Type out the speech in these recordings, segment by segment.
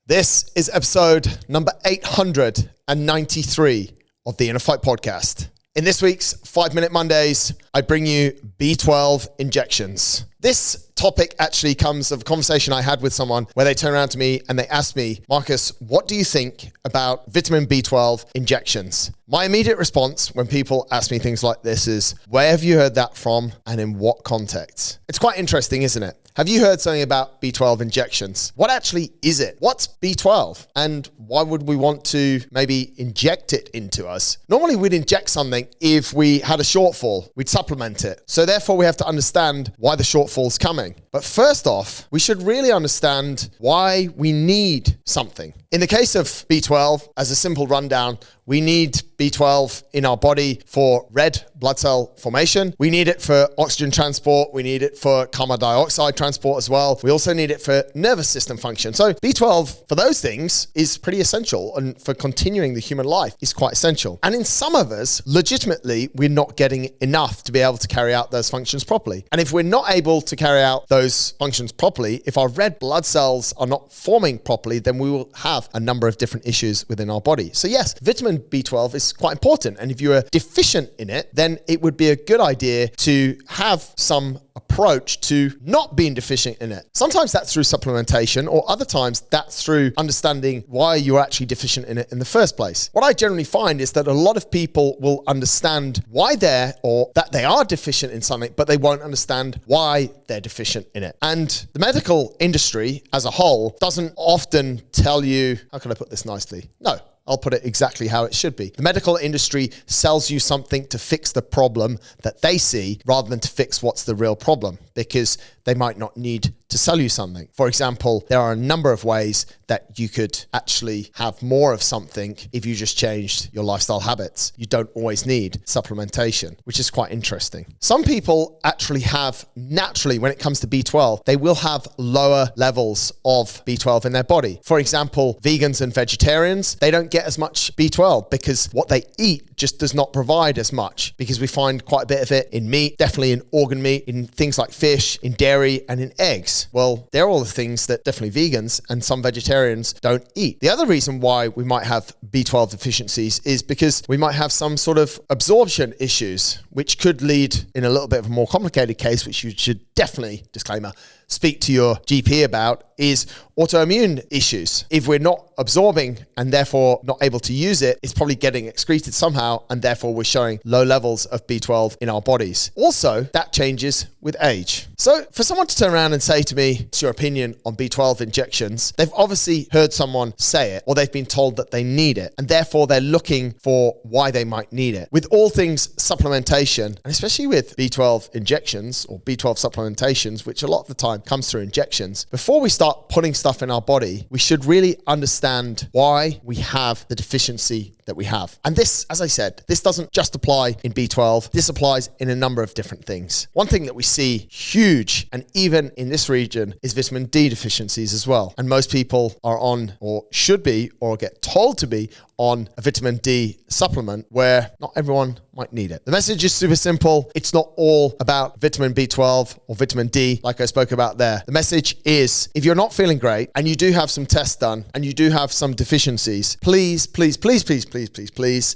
This is episode number 893 of the InnerFight podcast. In this week's 5-Minute Mondays, I bring you B12 injections. This topic actually comes of a conversation I had with someone where they turned around to me and they asked me, Marcus, what do you think about vitamin B12 injections? My immediate response when people ask me things like this is, where have you heard that from and in what context? It's quite interesting, isn't it? Have you heard something about B12 injections? What actually is it? What's B12? And why would we want to maybe inject it into us? Normally we'd inject something if we had a shortfall. We'd supplement it. So therefore we have to understand why the shortfall's coming. But first off, we should really understand why we need something. In the case of B12, as a simple rundown, we need B12 in our body for red blood cell formation. We need it for oxygen transport. We need it for carbon dioxide transport as well. We also need it for nervous system function. So B12 for those things is pretty essential, and for continuing the human life is quite essential. And in some of us, legitimately, we're not getting enough to be able to carry out those functions properly. And if we're not able to carry out those functions properly, if our red blood cells are not forming properly, then we will have a number of different issues within our body. So yes, vitamin B12 is quite important. And if you are deficient in it, then it would be a good idea to have some approach to not being deficient in it. Sometimes that's through supplementation, or other times that's through understanding why you're actually deficient in it in the first place. What I generally find is that a lot of people will understand why they're, or that they are deficient in something, but they won't understand why they're deficient in it. And the medical industry as a whole doesn't often tell you, how can I put this nicely? No. I'll put it exactly how it should be. The medical industry sells you something to fix the problem that they see rather than to fix what's the real problem, because they might not need to sell you something. For example, there are a number of ways that you could actually have more of something if you just changed your lifestyle habits. You don't always need supplementation, which is quite interesting. Some people actually have naturally, when it comes to B12, they will have lower levels of B12 in their body. For example, vegans and vegetarians, they don't get as much B12 because what they eat just does not provide as much, because we find quite a bit of it in meat, definitely in organ meat, in things like fish, in dairy, and in eggs. Well, they're all the things that definitely vegans and some vegetarians don't eat. The other reason why we might have B12 deficiencies is because we might have some sort of absorption issues, which could lead, in a little bit of a more complicated case, which you should definitely, disclaimer, speak to your GP about, is autoimmune issues. If we're not absorbing and therefore not able to use it, it's probably getting excreted somehow, and therefore we're showing low levels of B12 in our bodies. Also, that changes with age. So for someone to turn around and say to me, what's your opinion on B12 injections? They've obviously heard someone say it, or they've been told that they need it, and therefore they're looking for why they might need it. With all things supplementation, and especially with B12 injections or B12 supplementations, which a lot of the time comes through injections, before we start putting stuff in our body, we should really understand why we have the deficiency that we have. And this, as I said, this doesn't just apply in B12. This applies in a number of different things. One thing that we see huge, and even in this region, is vitamin D deficiencies as well. And most people are on, or should be, or get told to be on a vitamin D supplement, where not everyone might need it. The message is super simple. It's not all about vitamin B12 or vitamin D, like I spoke about there. The message is, if you're not feeling great and you do have some tests done and you do have some deficiencies, please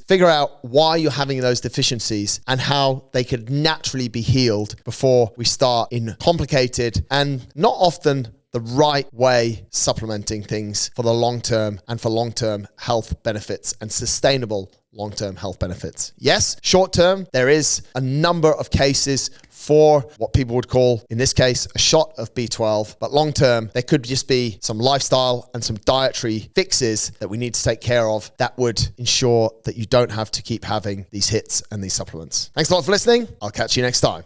figure out why you're having those deficiencies and how they could naturally be healed before we start in complicated and not often the right way supplementing things for the long term, and for long-term health benefits and sustainable long-term health benefits. Yes, short-term, there is a number of cases for what people would call, in this case, a shot of B12. But long-term, there could just be some lifestyle and some dietary fixes that we need to take care of that would ensure that you don't have to keep having these hits and these supplements. Thanks a lot for listening. I'll catch you next time.